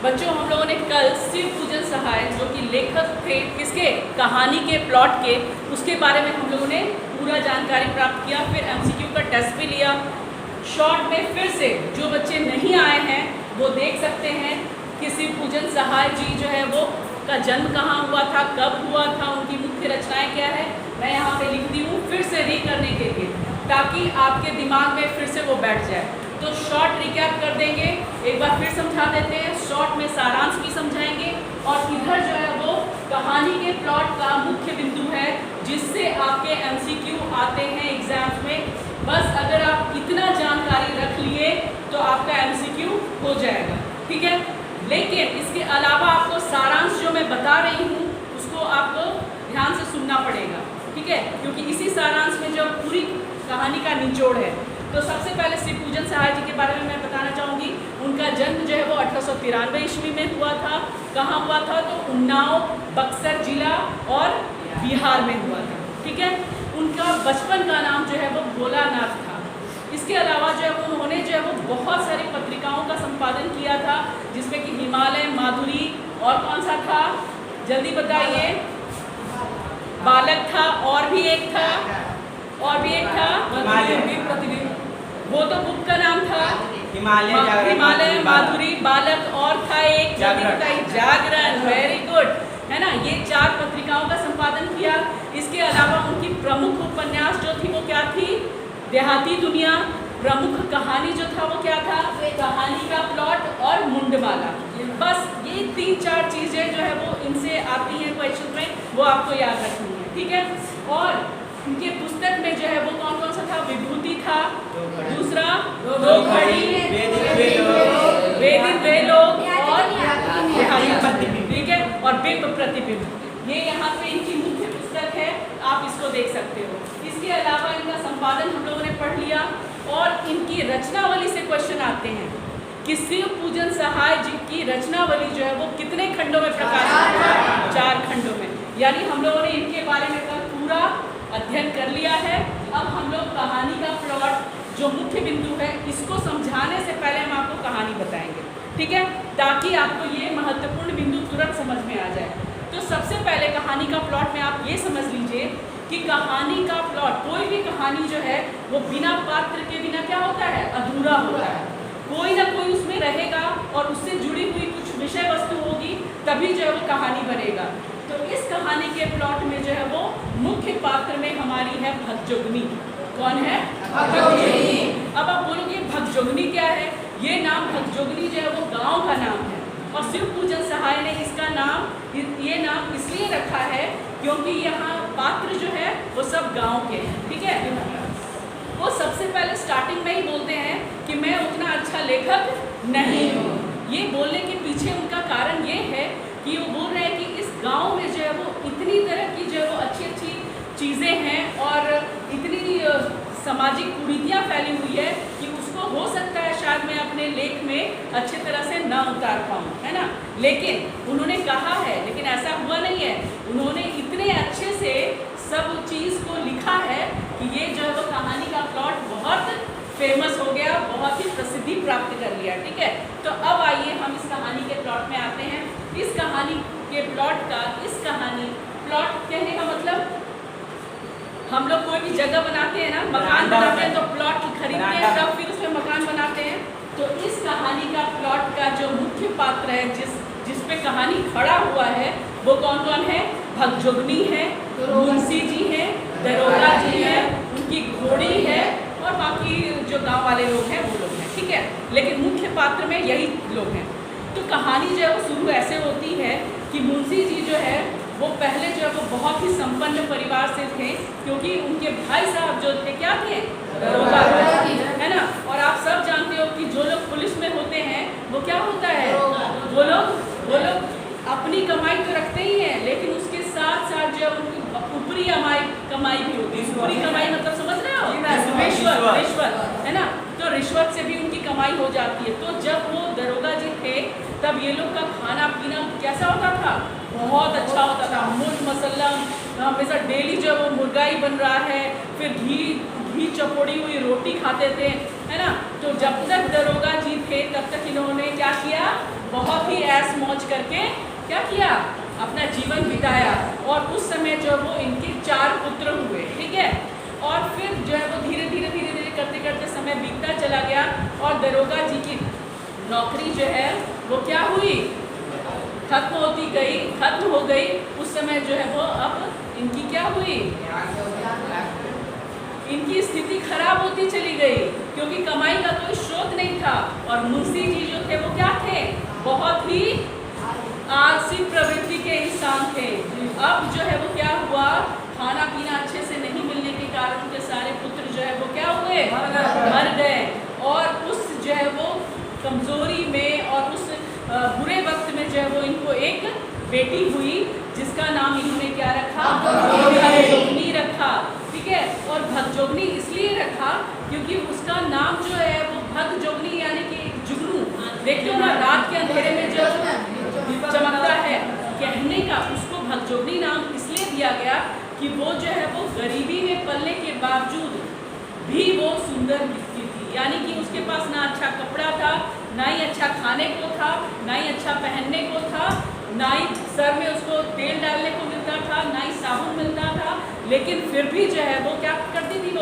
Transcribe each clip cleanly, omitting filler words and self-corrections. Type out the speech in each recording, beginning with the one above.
बच्चों, हम लोगों ने कल शिव पूजन सहाय जो कि लेखक थे किसके, कहानी के प्लॉट के, उसके बारे में हम लोगों ने पूरा जानकारी प्राप्त किया। फिर एमसीक्यू का टेस्ट भी लिया। शॉर्ट में फिर से जो बच्चे नहीं आए हैं वो देख सकते हैं कि शिव पूजन सहाय जी जो है वो का जन्म कहाँ हुआ था, कब हुआ था, उनकी मुख्य रचनाएं क्या है। मैं यहाँ पे लिख दी हूँ फिर से री करने के लिए, ताकि आपके दिमाग में फिर से वो बैठ जाए। तो शॉर्ट रिकैप कर देंगे, एक बार फिर समझा देते हैं, शॉर्ट में सारांश भी समझाएंगे, और इधर जो है वो कहानी के प्लॉट का मुख्य बिंदु है जिससे आपके एमसीक्यू आते हैं एग्जाम्स में। बस अगर आप इतना जानकारी रख लिए तो आपका एमसीक्यू हो जाएगा, ठीक है। लेकिन इसके अलावा आपको सारांश जो मैं बता रही हूँ उसको आपको ध्यान से सुनना पड़ेगा, ठीक है, क्योंकि इसी सारांश में जो पूरी कहानी का निचोड़ है। तो सबसे पहले शिव पूजन सहाय जी के बारे में मैं बताना चाहूँगी। उनका जन्म जो है वो 1893 ईस्वी में हुआ था। कहाँ हुआ था? तो उन्नाव, बक्सर जिला और बिहार में हुआ था, ठीक है। उनका बचपन का नाम जो है वो भोलानाथ था। इसके अलावा जो है वो उन्होंने जो है वो बहुत सारी पत्रिकाओं का संपादन किया था, जिसमें कि हिमालय, माधुरी, और कौन सा था जल्दी बताइए, बालक था, और भी एक था, प्रतिबिंब, वो तो बुक का नाम था हिमालय, माधुरी, बालक, और था एक जल्दी बताइए, जागरण। वेरी गुड, है ना। ये 4 पत्रिकाओं का संपादन किया। इसके अलावा उनकी प्रमुख उपन्यास जो थी वो क्या थी? देहाती दुनिया। प्रमुख कहानी जो था वो क्या था? कहानी का प्लॉट और मुंडमाला। बस ये 3-4 चीजें जो है वो इनसे आती हैं क्वेश्चन में, वो आपको याद रखनी है, ठीक है। और उनके पुस्तक में जो है वो कौन कौन सा था? विभूति था, दूसरा दो घड़ी, वेदित वेलोग, और ठीक है, और बिंब प्रतिबिंब। ये यहाँ पे इनकी मुख्य पुस्तक है, आप इसको देख सकते हो। इसके अलावा इनका संपादन हम लोगों ने पढ़ लिया, और इनकी रचनावली से क्वेश्चन आते हैं कि शिव पूजन सहाय जी की रचनावली जो है वो कितने खंडों में प्रकाशित है? 4 खंडों में। यानी हम लोगों ने इनके बारे में कल पूरा अध्ययन कर लिया है। अब हम लोग कहानी का प्लॉट जो मुख्य बिंदु है इसको समझाने से पहले हम आपको कहानी बताएंगे, ठीक है, ताकि आपको ये महत्वपूर्ण बिंदु तुरंत समझ में आ जाए। तो सबसे पहले कहानी का प्लॉट में आप ये समझ लीजिए कि कहानी का प्लॉट, कोई भी कहानी जो है वो बिना पात्र के बिना क्या होता है? अधूरा होता है। कोई ना कोई उसमें रहेगा और उससे जुड़ी हुई कुछ विषय वस्तु होगी, तभी जो है वो कहानी बनेगा। तो इस कहानी के प्लॉट में जो है वो मुख्य पात्र में हमारी है भगजोगनी। कौन है? भगजोगनी। अब आप बोलोगे भगजोगनी क्या है? ये नाम भगजोगनी जो है वो गांव का नाम है, और शिव पूजन सहाय ने इसका नाम, ये नाम इसलिए रखा है क्योंकि यहाँ पात्र जो है वो सब गांव के हैं, ठीक है। वो सबसे पहले स्टार्टिंग में ही बोलते हैं कि मैं उतना अच्छा लेखक नहीं हूँ। ये बोलने के पीछे उनका कारण ये है कि वो बोल रहे हैं कि इस गांव में जो है वो इतनी तरह की जो है वो अच्छी अच्छी चीज़ें हैं और इतनी सामाजिक कुरीतियाँ फैली हुई है कि उसको हो सकता है शायद मैं अपने लेख में अच्छी तरह से ना उतार पाऊँ, है ना। लेकिन उन्होंने कहा है, लेकिन ऐसा हुआ नहीं है। उन्होंने इतने अच्छे से सब चीज़ को लिखा है कि ये जो है वो कहानी का प्लॉट बहुत फेमस हो गया, बहुत ही प्रसिद्धि प्राप्त कर लिया, ठीक है। तो अब आइए हम इस कहानी के प्लॉट में आते हैं। इस कहानी के प्लॉट का, इस कहानी प्लॉट कहने का मतलब, हम लोग कोई भी जगह बनाते हैं ना, मकान बनाते हैं तो प्लॉट खरीदते हैं, तब फिर उसमें मकान बनाते हैं। तो इस कहानी का प्लॉट का जो मुख्य पात्र है, जिस पे कहानी खड़ा हुआ है, वो कौन कौन है? भगजोगनी है, मुंशी जी हैं, दरोगा जी है, उनकी घोड़ी है, और बाकी जो गांव वाले लोग हैं वो लोग हैं, ठीक है। लेकिन मुख्य पात्र में यही लोग हैं। तो कहानी जो है वो शुरू ऐसे होती है कि मुंशी जी जो है वो पहले जो है वो बहुत ही संपन्न परिवार से थे, क्योंकि उनके भाई साहब जो थे क्या थे? दरोगा, है ना। और आप सब जानते हो कि जो लोग पुलिस में होते हैं वो क्या होता है? वो लोग अपनी कमाई तो रखते ही हैं, लेकिन उसके साथ साथ जो उनकी ऊपरी कमाई भी होती है। ऊपरी कमाई मतलब समझ रहे हो? रिश्वत, है ना। तो रिश्वत से भी उनकी कमाई हो जाती है। तो जब वो दरोगा जी थे तब ये लोग का खाना पीना कैसा होता था? बहुत अच्छा होता था। मुर्ग मसाला हमेशा डेली जो वो मुर्गा ही बन रहा है, फिर घी चपोड़ी हुई रोटी खाते थे, है ना। तो जब तक दरोगा जी थे तब तक इन्होंने क्या किया? बहुत ही ऐश मौज करके क्या किया, अपना जीवन बिताया। और उस समय जो वो इनके 4 पुत्र हुए, ठीक है। और फिर जो है वो धीरे धीरे करते करते समय बीतता चला गया और दरोगा जी की नौकरी जो है वो क्या हुई, खत्म हो गई। उस समय जो है वो अब इनकी क्या हुई, इनकी स्थिति खराब होती चली गई क्योंकि कमाई का कोई स्रोत नहीं था। और मुंशी जी जो थे वो क्या थे, बहुत ही आलसी प्रवृत्ति के इंसान थे। अब जो है वो क्या हुआ, खाना पीना अच्छे से नहीं मिलने के कारण उनके सारे पुत्र जो है वो क्या हुए, मर गए। और उस जो है वो कमजोरी में और उस बुरे वक्त में जो है वो इनको एक बेटी हुई जिसका नाम इन्होंने क्या रखा, भगजोगनी रखा, ठीक है। और भगजोगनी इसलिए रखा क्योंकि उसका नाम जो है वो भगजोगनी यानी कि जुगनू, देखते हो ना रात के अंधेरे में जो चमकता है, कहने का उसको भगजोगनी नाम इसलिए दिया गया कि वो जो है वो गरीबी में पलने के बावजूद भी वो सुंदर दिखती थी। यानी कि उसके पास ना अच्छा कपड़ा था, ना ही अच्छा खाने को था, ना ही अच्छा पहनने को था, ना ही सर में उसको तेल डालने को मिलता था, ना ही साबुन मिलता था, लेकिन फिर भी जो है वो क्या करती थी,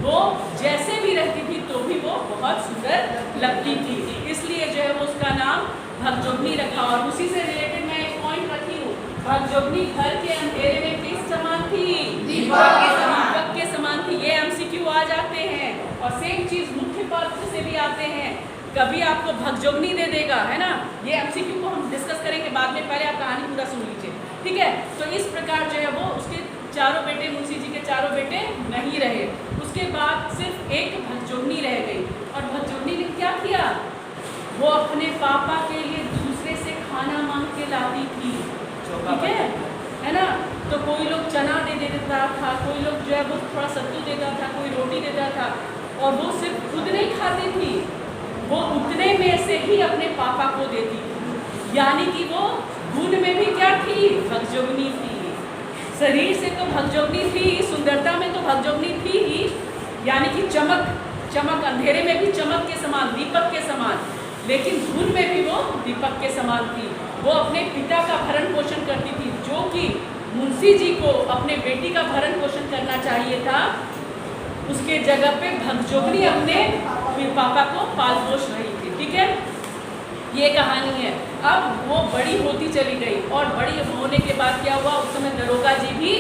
वो जैसे भी रहती थी तो भी वो बहुत सुंदर लगती थी। इसलिए जो है वो उसका नाम भगजोगनी रखा। और उसी से रिलेटेड मैं एक पॉइंट रखी हूँ, भगजोगनी घर के अंधेरे में किस समान थी, दीपक के समान थी। ये एमसीक्यू आ जाते हैं और सेम चीज मुख्य पात्र से भी आते हैं। कभी आपको भगजोगनी दे देगा, है ना, ये एमसीक्यू को हम डिस्कस करेंगे बाद में, पहले आप कहानी पूरा सुन लीजिए, ठीक है। तो इस प्रकार जो है वो उसके चारों बेटे, मुंशी जी के चारों बेटे नहीं रहे। उसके बाद सिर्फ एक भगजोगनी रह गई। और भगजोगनी ने क्या किया, वो अपने पापा के लिए दूसरे से खाना मांग के लाती थी, ठीक है ना। तो कोई लोग चना दे देता था, कोई लोग जो है वो थोड़ा सत्तू देता था, कोई रोटी देता था। और वो सिर्फ खुद नहीं खाती थी, वो उतने में से ही अपने पापा को देती थी। यानी कि वो गुण में भी क्या थी, भगजोगनी थी। शरीर से तो भगजोगनी थी, सुंदरता में तो भगजोगनी थी ही, यानी कि चमक अंधेरे में भी चमक के समान, दीपक के समान, लेकिन गुण में भी वो दीपक के समान थी। वो अपने पिता का भरण पोषण करती थी, जो कि मुंशी जी को अपने बेटी का भरण पोषण करना चाहिए था, उसके जगह पे भगजोगनी अपने पापा को पाल पोष रही थी, ठीक है। ये कहानी है। अब वो बड़ी होती चली गई और बड़ी होने के बाद क्या हुआ, उस समय दरोगा जी भी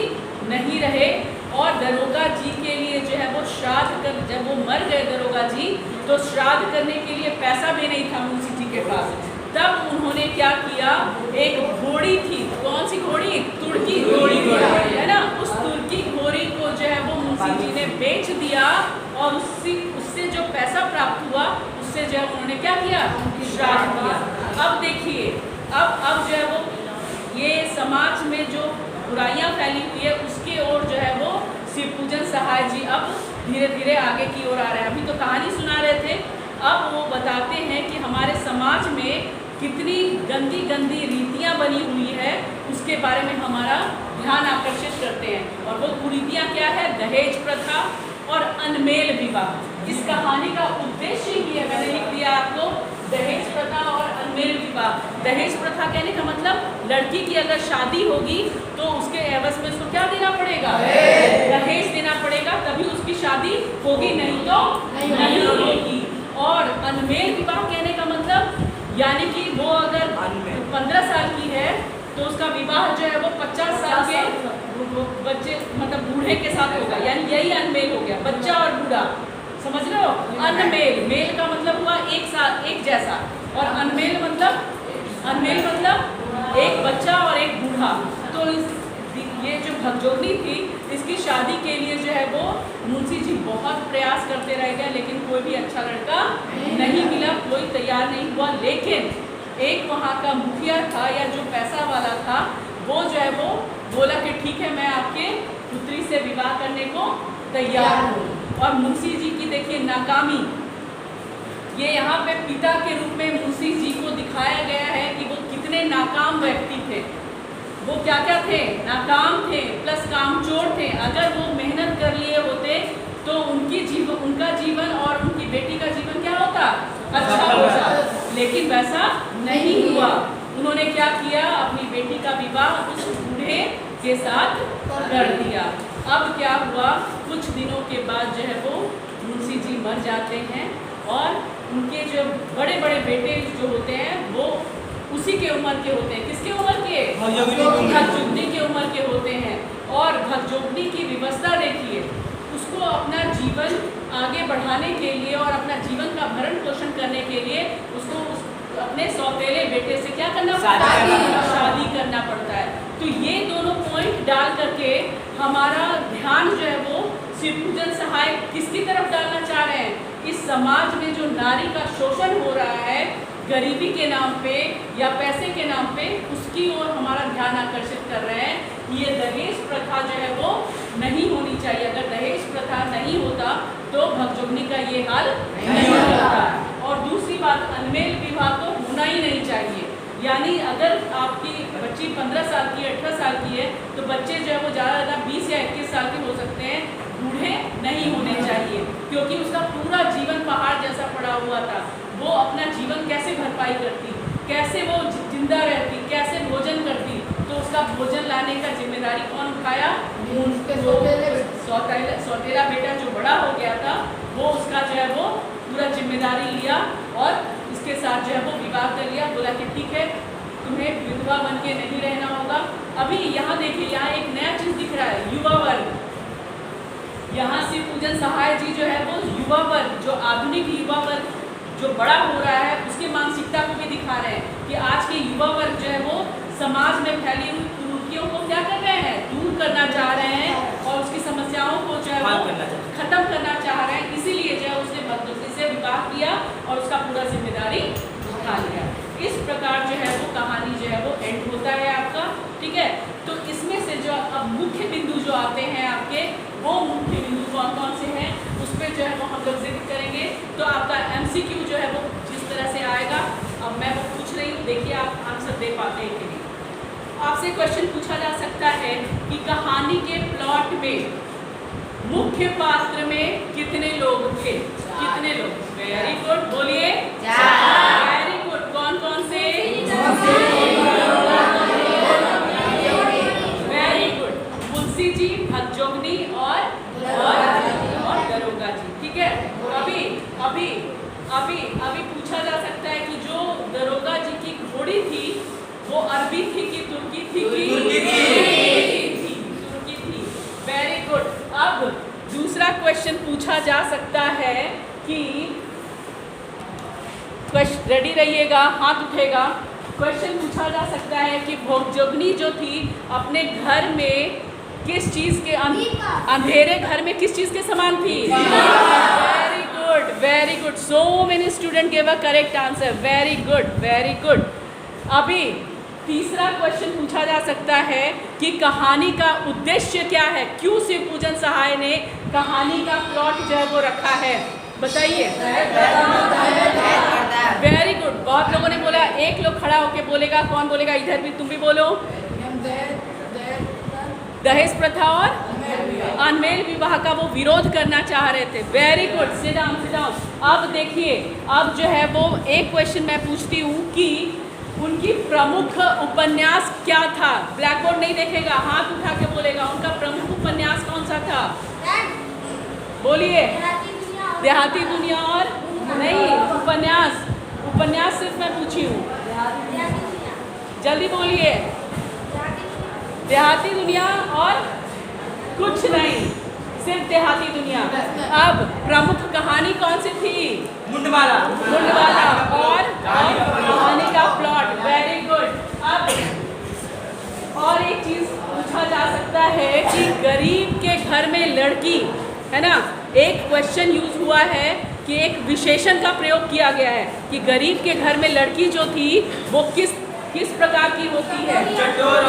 नहीं रहे। और दरोगा जी के लिए जो है वो श्राद्ध कर, जब वो मर गए दरोगा जी, तो श्राद्ध करने के लिए पैसा भी नहीं था मुंशी जी के पास। तब उन्होंने क्या किया, एक घोड़ी थी, कौन सी घोड़ी, तुर्की घोड़ी, है ना, उस तुर्की घोड़ी को जो है वो मुंशी जी ने बेच दिया और उससे जो पैसा प्राप्त हुआ उससे जो है उन्होंने क्या किया, श्राद्ध किया। अब देखिए, अब जो है वो ये समाज में जो बुराइयां फैली हुई है उसके ओर जो है वो शिवपूजन सहाय जी अब धीरे धीरे आगे की ओर आ रहे हैं। अभी तो कहानी सुना रहे थे, अब वो बताते हैं कि हमारे समाज में कितनी गंदी गंदी रीतियां बनी हुई है, उसके बारे में हमारा ध्यान आकर्षित करते हैं। और वो कुरीतियां क्या है, दहेज प्रथा और अनमेल विवाह। इस कहानी का उद्देश्य ही है, मैंने लिख दिया आपको, दहेज प्रथा और अनमेल विवाह। दहेज प्रथा कहने का मतलब लड़की की अगर शादी होगी तो उसके एवज में उसको क्या देना पड़ेगा, दहेज देना पड़ेगा, तभी उसकी शादी होगी, नहीं तो नहीं होगी। और अनमेल विवाह कहने का मतलब यानी कि वो अगर 15 साल की है तो उसका विवाह जो है वो 50 साल के बच्चे मतलब बूढ़े के साथ होगा, यानी यही अनमेल हो गया, बच्चा और बूढ़ा, समझ रहे हो। अनमेल, मेल का मतलब हुआ एक साथ एक जैसा, और अनमेल मतलब एक बच्चा और एक बूढ़ा। तो ये जो भगजोगनी थी, इसकी शादी के लिए जो है वो मुंशी जी बहुत प्रयास करते रह गए, लेकिन कोई भी अच्छा लड़का नहीं मिला, कोई तैयार नहीं हुआ। लेकिन एक वहाँ का मुखिया था या जो पैसा वाला था, वो जो है वो बोला कि ठीक है, मैं आपके पुत्री से विवाह करने को तैयार हूँ। और मुंशी जी की देखिए नाकामी, ये यहाँ पे पिता के रूप में मुंशी जी को दिखाया गया है कि वो कितने नाकाम व्यक्ति थे। वो क्या क्या थे, नाकाम थे प्लस कामचोर थे। अगर वो मेहनत कर लिए होते तो उनका जीवन और उनकी बेटी का जीवन क्या होता, अच्छा होता, लेकिन वैसा नहीं हुआ। उन्होंने क्या किया, अपनी बेटी का विवाह उस बूढ़े के साथ कर दिया। अब क्या हुआ, कुछ दिनों के बाद जो है वो मुंशी जी मर जाते हैं और उनके जो बड़े बड़े बेटे जो होते हैं वो उसी के उम्र के होते हैं। किसके उम्र के? भगजोगनी के उम्र के होते हैं। और भगजोगनी की व्यवस्था देखिए, उसको अपना जीवन आगे बढ़ाने के लिए और अपना जीवन का भरण पोषण करने के लिए उसको अपने सौतेले बेटे से क्या करना पड़ता है? शादी करना पड़ता है। तो ये दोनों पॉइंट डाल करके हमारा ध्यान जो है वो शिवपूजन सहाय किसकी तरफ डालना चाह रहे हैं? इस समाज में जो नारी का शोषण हो रहा है गरीबी के नाम पे या पैसे के नाम पे, उसकी ओर हमारा ध्यान आकर्षित कर रहे हैं। ये दहेज प्रथा जो है वो नहीं होनी चाहिए। अगर दहेज प्रथा नहीं होता तो भगजोगनी का ये हाल नहीं होता। और दूसरी बात, अनमेल विवाह तो होना ही नहीं चाहिए। यानी अगर आपकी बच्ची 15 साल की 18 साल की है तो बच्चे जो है वो ज़्यादा 20 या 21 साल के हो सकते हैं, बूढ़े नहीं होने चाहिए। क्योंकि उसका पूरा जीवन पहाड़ जैसा पड़ा हुआ था। वो अपना जीवन कैसे भरपाई करती, कैसे वो जिंदा रहती, कैसे भोजन करती, तो उसका भोजन लाने का जिम्मेदारी कौन उठाया? सौतेला बेटा जो बड़ा हो गया था वो उसका जो है वो पूरा जिम्मेदारी लिया और इसके साथ जो है वो विवाह कर लिया। बोला कि ठीक है, तुम्हें विधवा बन के नहीं रहना होगा। अभी यहाँ देखिए, यहाँ एक नया चीज दिख रहा है, युवा वर्ग। यहाँ शिवपूजन सहाय जी जो है वो युवा वर्ग, जो आधुनिक युवा वर्ग जो बड़ा हो रहा है, उसकी मानसिकता को भी दिखा रहे हैं कि आज के युवा वर्ग जो है वो समाज में फैली हुई कुरीतियों को क्या कर रहे हैं? दूर करना चाह रहे हैं और उसकी समस्याओं को जो है वो खत्म करना चाह रहे हैं। इसीलिए जो है उसने भगजोगनी से विवाह किया और उसका पूरा जिम्मेदारी उठा लिया। इस प्रकार जो है वो कहानी जो है वो एंड होता है आपका। ठीक है, तो इसमें से जो अब मुख्य बिंदु जो आते हैं आपके, वो मुख्य बिंदु कौन कौन से हैं उस पर जो है वो हम लोग जिक्र करेंगे। तो आपका MCQ जो है वो जिस तरह से आएगा, अब मैं वो पूछ रही हूँ, देखिए आप आंसर दे पाते हैं कि नहीं। आपसे क्वेश्चन पूछा जा सकता है कि कहानी के प्लॉट में मुख्य पात्र में कितने लोग थे? कितने लोग? वेरी गुड, बोलिए। वेरी गुड, कौन कौन से? वेरी गुड, मुंशी जी, भगजोगनी और दरोगा जी। ठीक है, अभी पूछा जा सकता है कि जो दरोगा जी की घोड़ी थी वो अरबी थी कि तुर्की थी? तुर्की थी। Very good. अब दूसरा क्वेश्चन पूछा जा सकता है कि, रेडी रहिएगा, हाथ उठेगा। क्वेश्चन पूछा जा सकता है कि भगजोगनी जो थी अपने घर में किस चीज के, अंधेरे घर में किस चीज के समान थी? Very good, so many student give a correct answer. Very good. अभी तीसरा क्वेश्चन पूछा जा सकता है कि कहानी का उद्देश्य क्या है? क्यों शिवपूजन सहाय ने कहानी का प्लॉट जो है वो रखा है? बताइए। वेरी गुड, बहुत लोगों ने बोला। एक लोग खड़ा होके बोलेगा, कौन बोलेगा? इधर भी, तुम भी बोलो। दहेज प्रथा और अनमेल विवाह का वो विरोध करना चाह रहे थे। Very good, sit down. अब देखिए, अब जो है वो एक क्वेश्चन मैं पूछती हूँ कि उनकी प्रमुख उपन्यास क्या था? ब्लैक बोर्ड नहीं देखेगा, हाथ उठा के बोलेगा उनका प्रमुख उपन्यास कौन सा था? बोलिए। देहाती दुनिया और नहीं, उपन्यास सिर्फ मैं पूछी हूँ, जल्दी बोलिए। देहाती दुनिया और कुछ नहीं, सिर्फ देहाती दुनिया। अब प्रमुख कहानी कौन सी थी? मुंडवाला और कहानी का प्लॉट। Very good. अब और एक चीज पूछा जा सकता है कि गरीब के घर में लड़की, है ना, एक क्वेश्चन यूज हुआ है कि एक विशेषण का प्रयोग किया गया है कि गरीब के घर में लड़की जो थी वो किस प्रकार की होती है? चटोर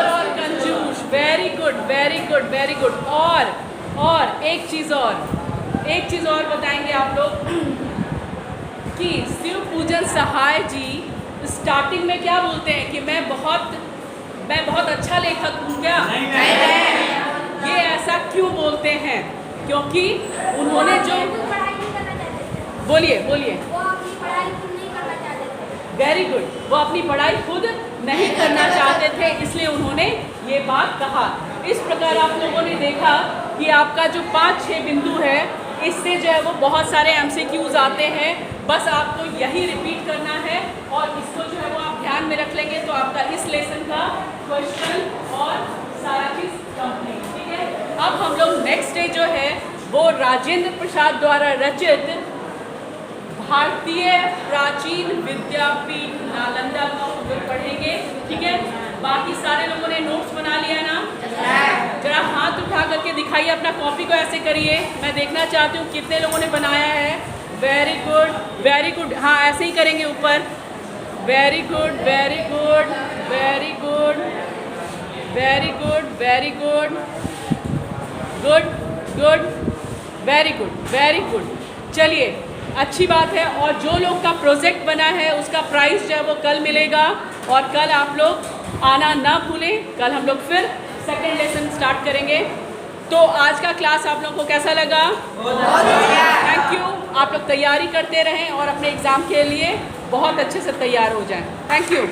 और कंजूस। Very good. और एक चीज और बताएंगे आप लोग कि शिवपूजन सहाय जी स्टार्टिंग में क्या बोलते हैं कि मैं बहुत अच्छा लेखक हूँ क्या? ये ऐसा क्यों बोलते हैं? क्योंकि उन्होंने जो, बोलिए। Very good. वो अपनी पढ़ाई खुद नहीं करना चाहते थे, इसलिए उन्होंने ये बात कहा। इस प्रकार आप लोगों ने देखा कि आपका जो 5-6 बिंदु है, इससे जो है वो बहुत सारे MCQs आते हैं। बस आपको यही रिपीट करना है और इसको जो है वो आप ध्यान में रख लेंगे तो आपका इस लेसन का क्वेश्चन और सारा चीज़ कंप्लीट। ठीक है, अब हम लोग नेक्स्ट डे जो है वो राजेंद्र प्रसाद द्वारा रचित भारतीय प्राचीन विद्यापीठ नालंदा का हम पढ़ेंगे। ठीक है, बाकी सारे लोगों ने नोट्स बना लिया ना? जरा हाथ उठा करके दिखाइए, अपना कॉपी को ऐसे करिए, मैं देखना चाहती हूँ कितने लोगों ने बनाया है। Very good, very good. हाँ, ऐसे ही करेंगे ऊपर। Very good, very good, very good, very good, very good, good good, very good, very good. चलिए, अच्छी बात है। और जो लोग का प्रोजेक्ट बना है उसका प्राइस जो है वो कल मिलेगा और कल आप लोग आना ना भूलें। कल हम लोग फिर सेकेंड लेसन स्टार्ट करेंगे। तो आज का क्लास आप लोगों को कैसा लगा? Thank you. आप लोग तैयारी करते रहें और अपने एग्ज़ाम के लिए बहुत अच्छे से तैयार हो जाएं। Thank you.